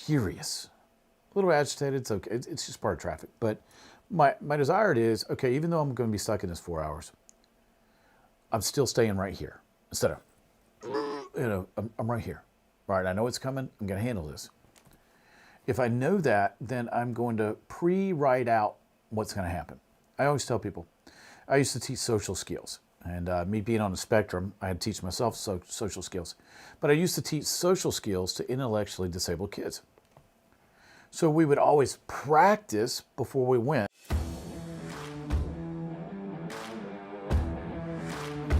furious, a little agitated. It's okay. It's just part of traffic. But my desire is, okay, even though I'm going to be stuck in this 4 hours, I'm still staying right here. Instead of, I'm right here. All right, I know it's coming. I'm going to handle this. If I know that, then I'm going to pre-write out what's going to happen. I always tell people, I used to teach social skills. And me being on the spectrum, I had to teach myself social skills. But I used to teach social skills to intellectually disabled kids. So we would always practice before we went.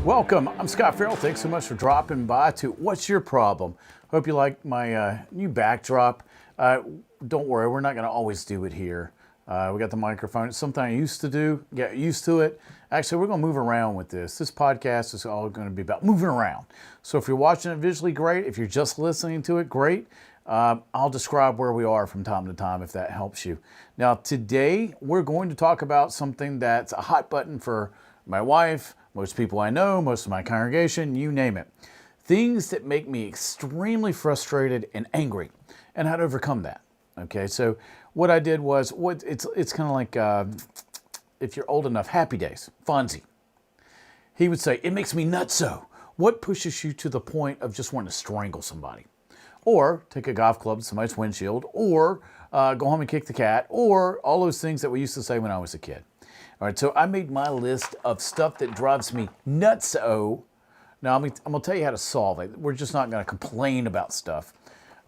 Welcome, I'm Scott Farrell. Thanks so much for dropping by to What's Your Problem? Hope you like my new backdrop. Don't worry, we're not going to always do it here. We got the microphone. It's something I used to do, get used to it. Actually, we're going to move around with this. This podcast is all going to be about moving around. So if you're watching it visually, great. If you're just listening to it, great. I'll describe where we are from time to time if that helps you. Now, today, we're going to talk about something that's a hot button for my wife, most people I know, most of my congregation, you name it. Things that make me extremely frustrated and angry, and how to overcome that. Okay, so what I did was, it's kind of like, if you're old enough, Happy Days, Fonzie. He would say, it makes me nutso. What pushes you to the point of just wanting to strangle somebody? Or take a golf club to somebody's windshield, or go home and kick the cat, or all those things that we used to say when I was a kid. All right, so I made my list of stuff that drives me nutso. Now, I'm going to tell you how to solve it. We're just not going to complain about stuff.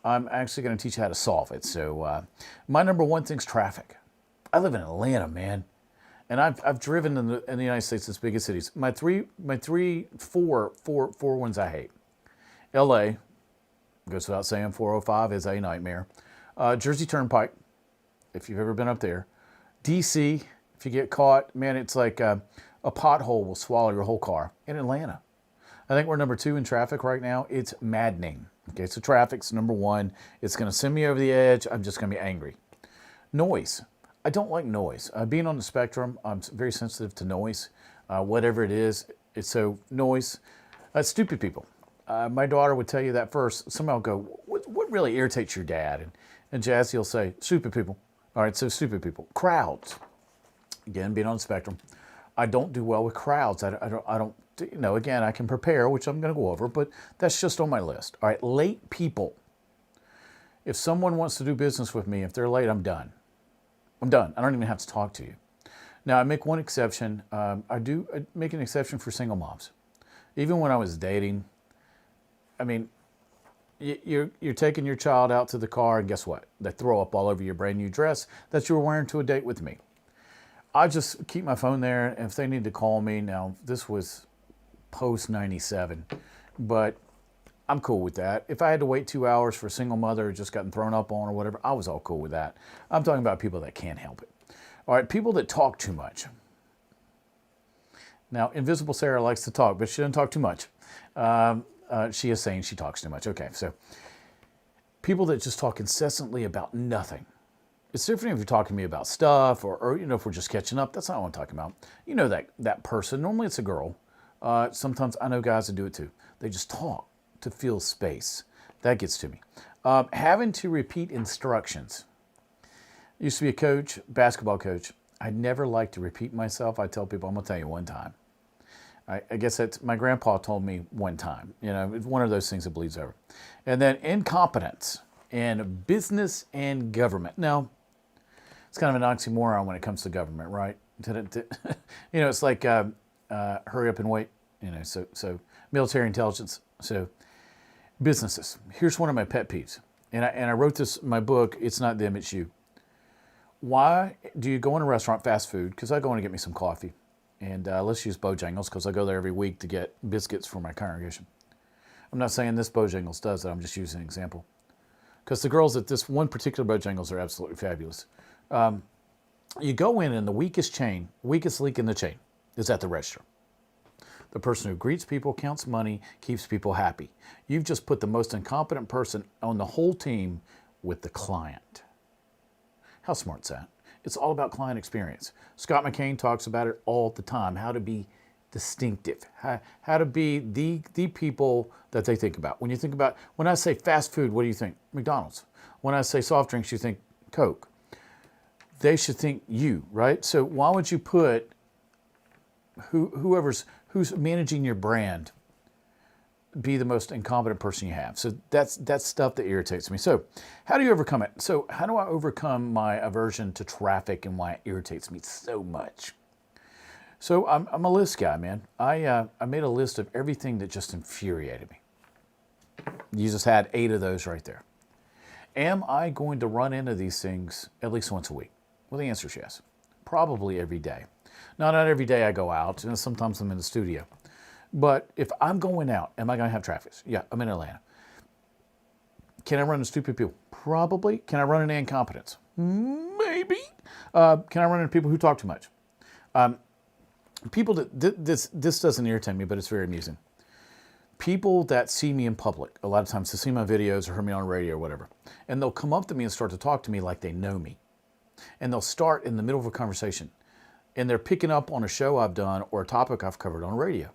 I'm actually going to teach you how to solve it. So my number one thing's traffic. I live in Atlanta, man. And I've driven in the United States, its biggest cities. Four ones I hate. L.A., goes without saying, 405 is a nightmare. Jersey Turnpike, if you've ever been up there. D.C., if you get caught, man, it's like a pothole will swallow your whole car. In Atlanta, I think we're number 2 in traffic right now. It's maddening. Okay, so traffic's number 1. It's going to send me over the edge. I'm just going to be angry. Noise. I don't like noise. Being on the spectrum, I'm very sensitive to noise. Whatever it is, it's so noise. Stupid people. My daughter would tell you that first. Somebody will go, what really irritates your dad? And Jazzy will say, stupid people. All right, so stupid people. Crowds. Again, being on the spectrum, I don't do well with crowds. I don't, again, I can prepare, which I'm going to go over, but that's just on my list. All right, late people. If someone wants to do business with me, if they're late, I'm done. I'm done. I don't even have to talk to you. Now, I make one exception. I make an exception for single moms. Even when I was dating, I mean, you're taking your child out to the car, and guess what? They throw up all over your brand new dress that you were wearing to a date with me. I just keep my phone there, and if they need to call me, now this was post 97, but I'm cool with that. If I had to wait 2 hours for a single mother who just gotten thrown up on or whatever, I was all cool with that. I'm talking about people that can't help it. All right, people that talk too much. Now, Invisible Sarah likes to talk, but she doesn't talk too much. She is saying she talks too much. Okay, so people that just talk incessantly about nothing. It's different if you're talking to me about stuff or if we're just catching up. That's not what I'm talking about. You know that person. Normally it's a girl. Sometimes I know guys that do it too. They just talk to fill space. That gets to me. Having to repeat instructions. I used to be a coach, basketball coach. I never like to repeat myself. I tell people, I'm going to tell you one time. I guess that's, my grandpa told me one time. It's one of those things that bleeds over. And then incompetence in business and government. Now, it's kind of an oxymoron when it comes to government, right? It's like hurry up and wait. So military intelligence. So businesses. Here's one of my pet peeves. And I wrote this in my book, It's Not Them, It's You. Why do you go in a restaurant, fast food, because I go in to get me some coffee. And let's use Bojangles, because I go there every week to get biscuits for my congregation. I'm not saying this Bojangles does it. I'm just using an example. Because the girls at this one particular Bojangles are absolutely fabulous. You go in and the weakest link in the chain is at the register. The person who greets people, counts money, keeps people happy. You've just put the most incompetent person on the whole team with the client. How smart's that? It's all about client experience. Scott McCain talks about it all the time, how to be distinctive, how to be the people that they think about. When I say fast food, what do you think? McDonald's. When I say soft drinks, you think Coke. They should think you, right? So why would you put who's managing your brand be the most incompetent person you have? So that's stuff that irritates me. So how do you overcome it? So how do I overcome my aversion to traffic and why it irritates me so much? So I'm a list guy, man. I made a list of everything that just infuriated me. You just had 8 of those right there. Am I going to run into these things at least once a week? Well, the answer is yes. Probably every day. Now, not every day I go out, and sometimes I'm in the studio. But if I'm going out, am I going to have traffic? Yeah, I'm in Atlanta. Can I run into stupid people? Probably. Can I run into incompetence? Maybe. Can I run into people who talk too much? People that, this doesn't irritate me, but it's very amusing. People that see me in public, a lot of times they see my videos or hear me on radio or whatever, and they'll come up to me and start to talk to me like they know me. And they'll start in the middle of a conversation, and they're picking up on a show I've done or a topic I've covered on radio.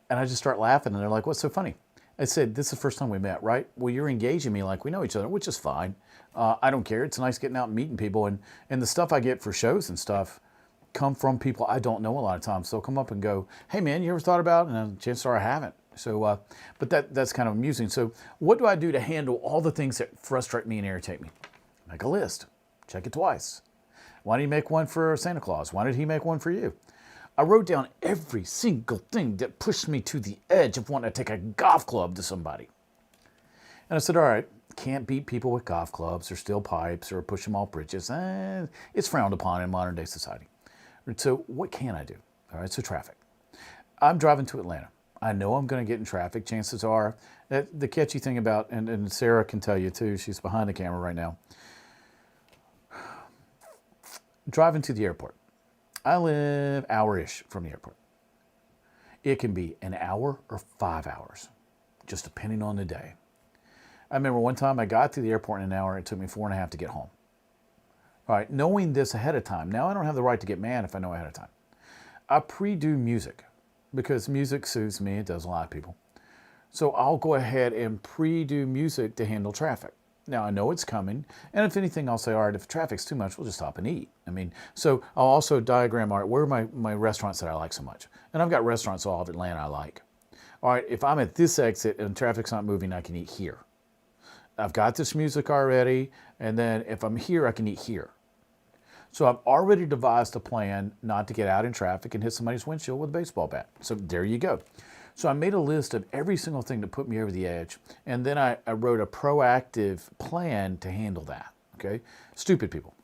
And I just start laughing, and they're like, what's so funny? I said, this is the first time we met, right? Well, you're engaging me like we know each other, which is fine. I don't care. It's nice getting out and meeting people. And the stuff I get for shows and stuff come from people I don't know a lot of times. So they'll come up and go, hey, man, you ever thought about it? And chances are I haven't. So, but that's kind of amusing. So what do I do to handle all the things that frustrate me and irritate me? Make a list. Check it twice. Why did he make one for Santa Claus? Why did he make one for you? I wrote down every single thing that pushed me to the edge of wanting to take a golf club to somebody. And I said, all right, can't beat people with golf clubs or steel pipes or push them off bridges. It's frowned upon in modern day society. So what can I do? All right, so traffic. I'm driving to Atlanta. I know I'm going to get in traffic. Chances are, that the catchy thing about, and Sarah can tell you too, she's behind the camera right now. Driving to the airport. I live hour-ish from the airport. It can be an hour or 5 hours, just depending on the day. I remember one time I got to the airport in an hour. It took me 4.5 to get home. All right, knowing this ahead of time. Now I don't have the right to get mad if I know ahead of time. I pre-do music because music soothes me. It does a lot of people. So I'll go ahead and pre-do music to handle traffic. Now I know it's coming, and if anything, I'll say, all right, if traffic's too much, we'll just stop and eat. I mean, so I'll also diagram, all right, where are my restaurants that I like so much? And I've got restaurants all of Atlanta I like. All right, if I'm at this exit and traffic's not moving, I can eat here. I've got this music already, and then if I'm here, I can eat here. So I've already devised a plan not to get out in traffic and hit somebody's windshield with a baseball bat. So there you go. So I made a list of every single thing to put me over the edge, and then I wrote a proactive plan to handle that, okay? Stupid people.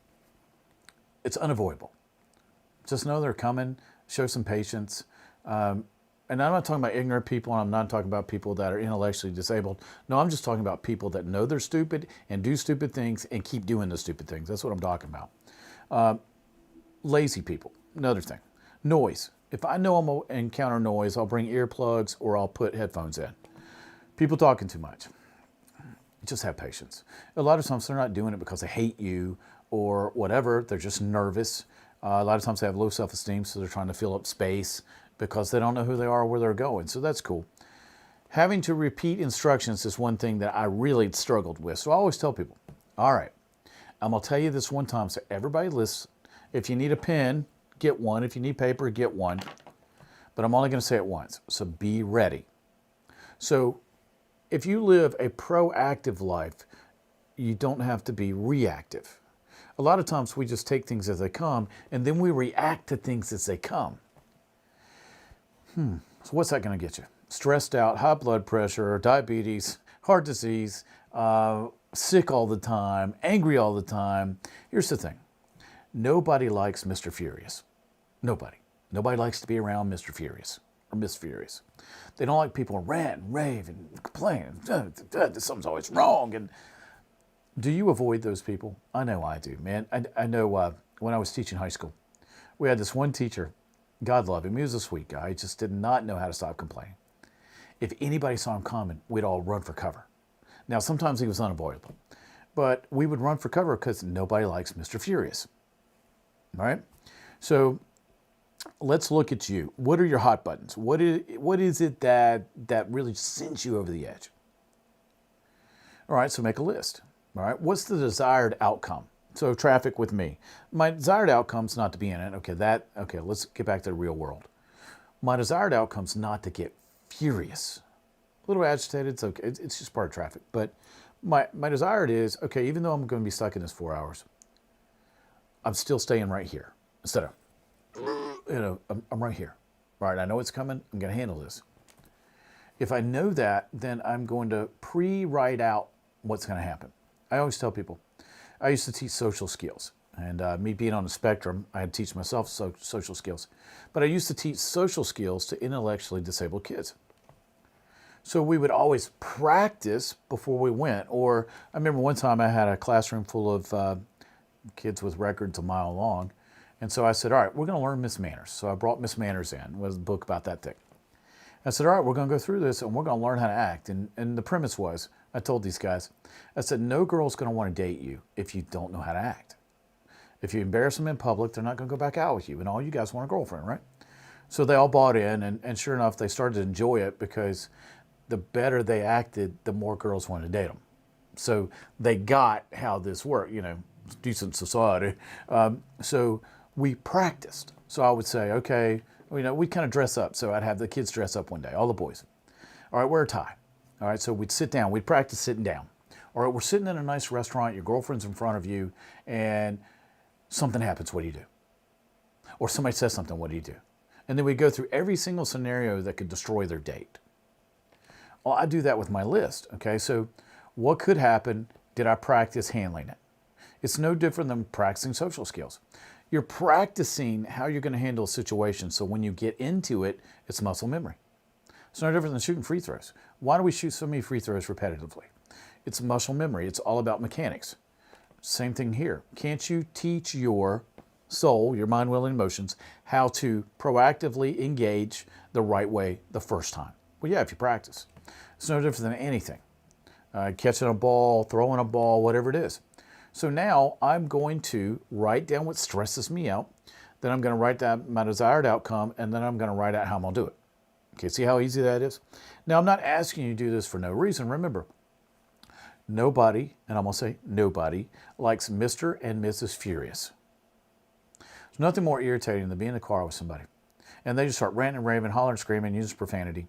It's unavoidable. Just know they're coming, show some patience. And I'm not talking about ignorant people, and I'm not talking about people that are intellectually disabled. No, I'm just talking about people that know they're stupid and do stupid things and keep doing the stupid things. That's what I'm talking about. Lazy people, another thing. Noise. If I know I'm going to encounter noise, I'll bring earplugs or I'll put headphones in. People talking too much. Just have patience. A lot of times they're not doing it because they hate you or whatever. They're just nervous. A lot of times they have low self-esteem, so they're trying to fill up space because they don't know who they are or where they're going. So that's cool. Having to repeat instructions is one thing that I really struggled with. So I always tell people, all right, I'm going to tell you this one time so everybody listens. If you need a pen, get one. If you need paper, get one. But I'm only going to say it once. So be ready. So if you live a proactive life, you don't have to be reactive. A lot of times we just take things as they come, and then we react to things as they come. So what's that going to get you? Stressed out, high blood pressure, diabetes, heart disease, sick all the time, angry all the time. Here's the thing. Nobody likes Mr. Furious. Nobody. Nobody likes to be around Mr. Furious or Miss Furious. They don't like people rant and rave and complain. Something's always wrong. And do you avoid those people? I know I do, man. I know when I was teaching high school, we had this one teacher. God love him. He was a sweet guy. He just did not know how to stop complaining. If anybody saw him coming, we'd all run for cover. Now, sometimes he was unavoidable, but we would run for cover because nobody likes Mr. Furious. All right? So let's look at you. What are your hot buttons? What is it that really sends you over the edge? All right, so make a list. All right, what's the desired outcome? So traffic with me. My desired outcome is not to be in it. Okay, let's get back to the real world. My desired outcome is not to get furious. A little agitated, it's okay. It's just part of traffic. But my desired is, okay, even though I'm going to be stuck in this 4 hours, I'm still staying right here. Instead of, I'm right here. All right, I know it's coming. I'm going to handle this. If I know that, then I'm going to pre-write out what's going to happen. I always tell people, I used to teach social skills. And me being on the spectrum, I had to teach myself social skills. But I used to teach social skills to intellectually disabled kids. So we would always practice before we went. Or I remember one time I had a classroom full of kids with records a mile long. And so I said, all right, we're going to learn Miss Manners. So I brought Miss Manners in, was a book about that thing. I said, all right, we're going to go through this and we're going to learn how to act. And the premise was, I told these guys, I said, no girl's going to want to date you if you don't know how to act. If you embarrass them in public, they're not going to go back out with you. And all you guys want a girlfriend, right? So they all bought in. And sure enough, they started to enjoy it because the better they acted, the more girls wanted to date them. So they got how this worked, decent society. So we practiced. So I would say, okay, we'd kind of dress up. So I'd have the kids dress up one day, all the boys. All right, wear a tie. All right, so we'd sit down. We'd practice sitting down. All right, we're sitting in a nice restaurant. Your girlfriend's in front of you, and something happens. What do you do? Or somebody says something. What do you do? And then we go through every single scenario that could destroy their date. Well, I do that with my list. Okay, so what could happen? Did I practice handling it? It's no different than practicing social skills. You're practicing how you're going to handle a situation, so when you get into it, it's muscle memory. It's no different than shooting free throws. Why do we shoot so many free throws repetitively? It's muscle memory. It's all about mechanics. Same thing here. Can't you teach your soul, your mind, will, and emotions, how to proactively engage the right way the first time? Well, yeah, if you practice. It's no different than anything. Catching a ball, throwing a ball, whatever it is. So now I'm going to write down what stresses me out. Then I'm going to write down my desired outcome, and then I'm going to write out how I'm going to do it. Okay, see how easy that is? Now, I'm not asking you to do this for no reason. Remember, nobody, and I'm going to say nobody, likes Mr. and Mrs. Furious. There's nothing more irritating than being in the car with somebody, and they just start ranting and raving, hollering, screaming, using profanity,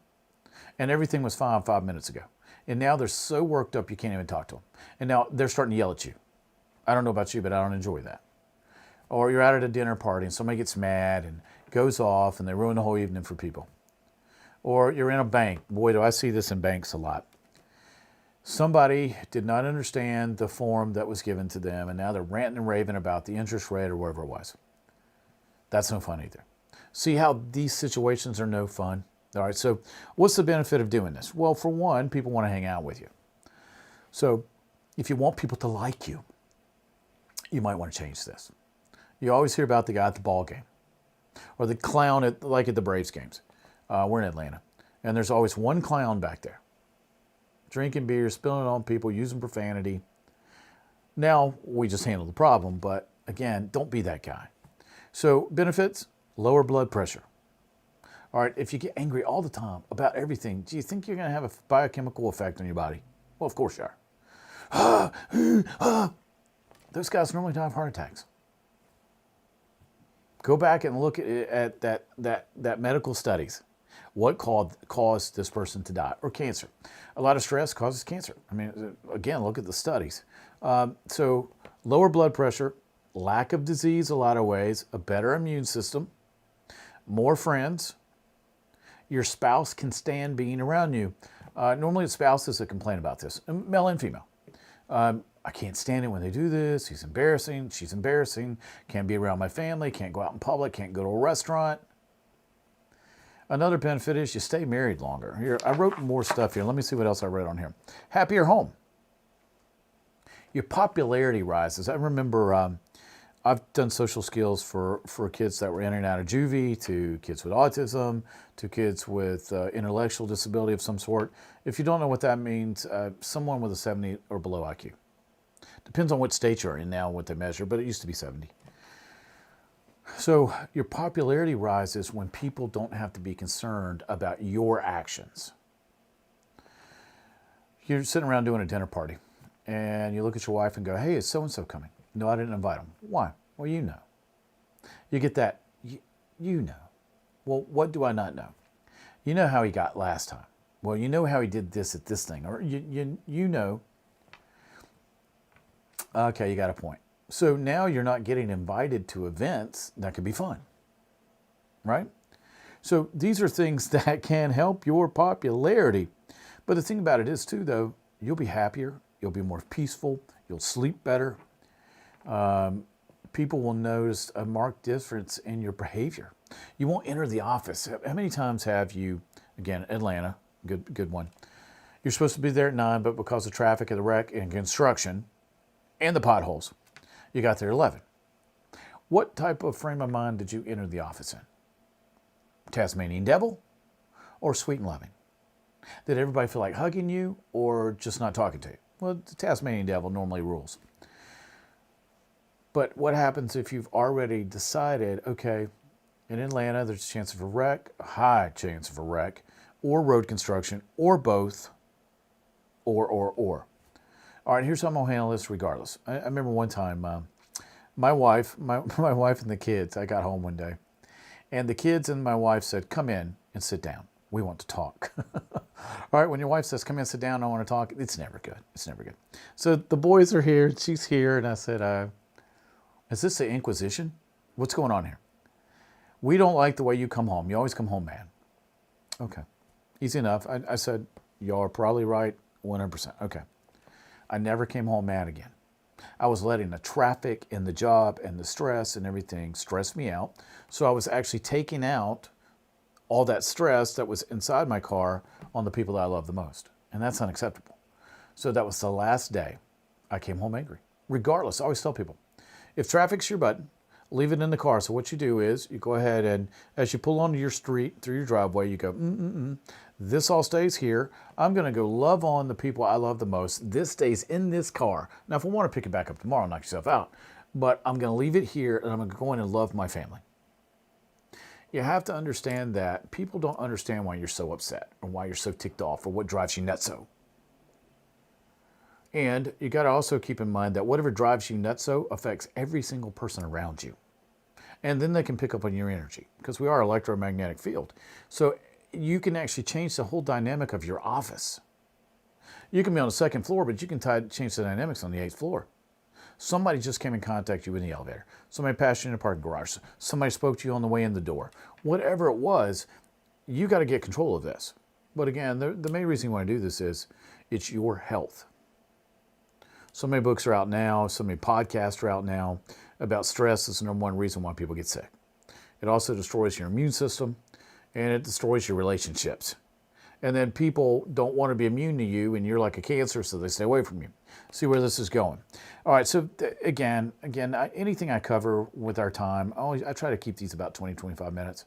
and everything was fine 5 minutes ago. And now they're so worked up you can't even talk to them. And now they're starting to yell at you. I don't know about you, but I don't enjoy that. Or you're out at a dinner party and somebody gets mad and goes off and they ruin the whole evening for people. Or you're in a bank. Boy, do I see this in banks a lot. Somebody did not understand the form that was given to them, and now they're ranting and raving about the interest rate or whatever it was. That's no fun either. See how these situations are no fun? All right, so what's the benefit of doing this? Well, for one, people want to hang out with you. So if you want people to like you, you might want to change this. You always hear about the guy at the ball game or the clown at the Braves games. We're in Atlanta, and there's always one clown back there, drinking beer, spilling it on people, using profanity. Now, we just handle the problem, but again, don't be that guy. So benefits, lower blood pressure. All right, if you get angry all the time about everything, do you think you're going to have a biochemical effect on your body? Well, of course you are. Those guys normally die of heart attacks. Go back and look at that medical studies. What caused this person to die? Or cancer. A lot of stress causes cancer. I mean, again, look at the studies. So lower blood pressure, lack of disease a lot of ways, a better immune system, more friends. Your spouse can stand being around you. Normally it's spouses that complain about this, male and female. I can't stand it when they do this. He's embarrassing. She's embarrassing. Can't be around my family. Can't go out in public. Can't go to a restaurant. Another benefit is you stay married longer. Here, I wrote more stuff here. Let me see what else I wrote on here. Happier home. Your popularity rises. I remember I've done social skills for kids that were in and out of juvie, to kids with autism, to kids with intellectual disability of some sort. If you don't know what that means, someone with a 70 or below IQ. Depends on what state you're in now, what they measure, but it used to be 70. So your popularity rises when people don't have to be concerned about your actions. You're sitting around doing a dinner party, and you look at your wife and go, hey, is so-and-so coming? No, I didn't invite him. Why? Well, you know. You get that, you know. Well, what do I not know? You know how he got last time. Well, you know how he did this at this thing. Or you know. Okay, you got a point. So now you're not getting invited to events that could be fun, right? So these are things that can help your popularity. But the thing about it is too, though, you'll be happier, you'll be more peaceful, you'll sleep better. People will notice a marked difference in your behavior. You won't enter the office. How many times have you, again, Atlanta, good one. You're supposed to be there at 9, but because of traffic and the wreck and construction and the potholes, you got there at 11. What type of frame of mind did you enter the office in? Tasmanian devil or sweet and loving? Did everybody feel like hugging you or just not talking to you? Well, the Tasmanian devil normally rules. But what happens if you've already decided, okay, in Atlanta, there's a chance of a wreck, a high chance of a wreck, or road construction, or both, or. All right, here's how I'm going to handle this regardless. I remember one time, my wife and the kids, I got home one day, and the kids and my wife said, come in and sit down. We want to talk. All right, when your wife says, come in, sit down, I want to talk, it's never good. It's never good. So the boys are here, she's here, and I said, is this the Inquisition? What's going on here? We don't like the way you come home. You always come home mad. Okay, easy enough. I said, y'all are probably right, 100%. Okay. I never came home mad again. I was letting the traffic and the job and the stress and everything stress me out. So I was actually taking out all that stress that was inside my car on the people that I love the most. And that's unacceptable. So that was the last day I came home angry. Regardless, I always tell people, if traffic's your button, leave it in the car. So what you do is you go ahead and as you pull onto your street, through your driveway, you go, this all stays here. I'm going to go love on the people I love the most. This stays in this car. Now, if I want to pick it back up tomorrow, knock yourself out. But I'm going to leave it here, and I'm going to go in and love my family. You have to understand that people don't understand why you're so upset or why you're so ticked off or what drives you nutso. And you got to also keep in mind that whatever drives you nutso affects every single person around you. And then they can pick up on your energy because we are an electromagnetic field. So you can actually change the whole dynamic of your office. You can be on the second floor, but you can change the dynamics on the 8th floor. Somebody just came in contact you in the elevator. Somebody passed you in a parking garage. Somebody spoke to you on the way in the door. Whatever it was, you got to get control of this. But again, the main reason you want to do this is it's your health. So many books are out now, so many podcasts are out now about stress. It's the number one reason why people get sick. It also destroys your immune system, and it destroys your relationships. And then people don't want to be immune to you, and you're like a cancer, so they stay away from you. See where this is going. All right, so again, anything I cover with our time, I try to keep these about 20, 25 minutes.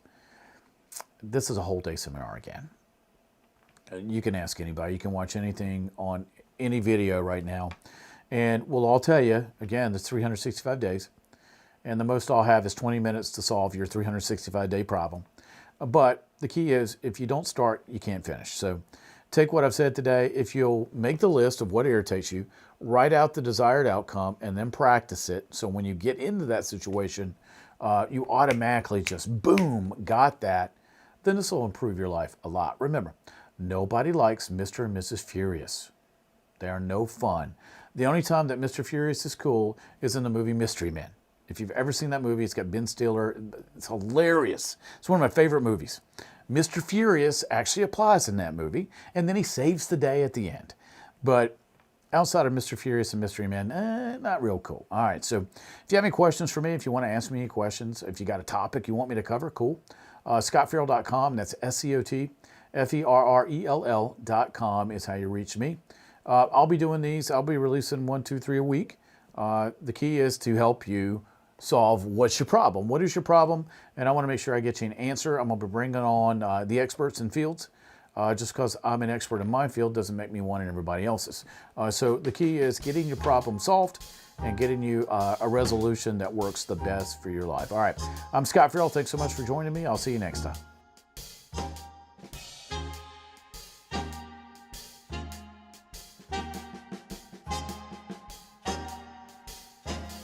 This is a whole day seminar again. You can ask anybody. You can watch anything on any video right now. And we'll all tell you, again, there's 365 days. And the most I'll have is 20 minutes to solve your 365-day problem. But the key is, if you don't start, you can't finish. So take what I've said today. If you'll make the list of what irritates you, write out the desired outcome, and then practice it. So when you get into that situation, you automatically just, boom, got that. Then this will improve your life a lot. Remember, nobody likes Mr. and Mrs. Furious. They are no fun. The only time that Mr. Furious is cool is in the movie Mystery Men. If you've ever seen that movie, it's got Ben Stiller. It's hilarious. It's one of my favorite movies. Mr. Furious actually applies in that movie, and then he saves the day at the end. But outside of Mr. Furious and Mystery Men, not real cool. All right, so if you have any questions for me, if you want to ask me any questions, if you got a topic you want me to cover, cool. ScotFerrell.com, that's ScotFerrell.com is how you reach me. I'll be doing these. I'll be releasing 1, 2, 3 a week. The key is to help you solve what's your problem. What is your problem? And I want to make sure I get you an answer. I'm going to be bringing on the experts in fields. Just because I'm an expert in my field doesn't make me one in everybody else's. So the key is getting your problem solved and getting you a resolution that works the best for your life. All right, I'm Scott Farrell. Thanks so much for joining me. I'll see you next time.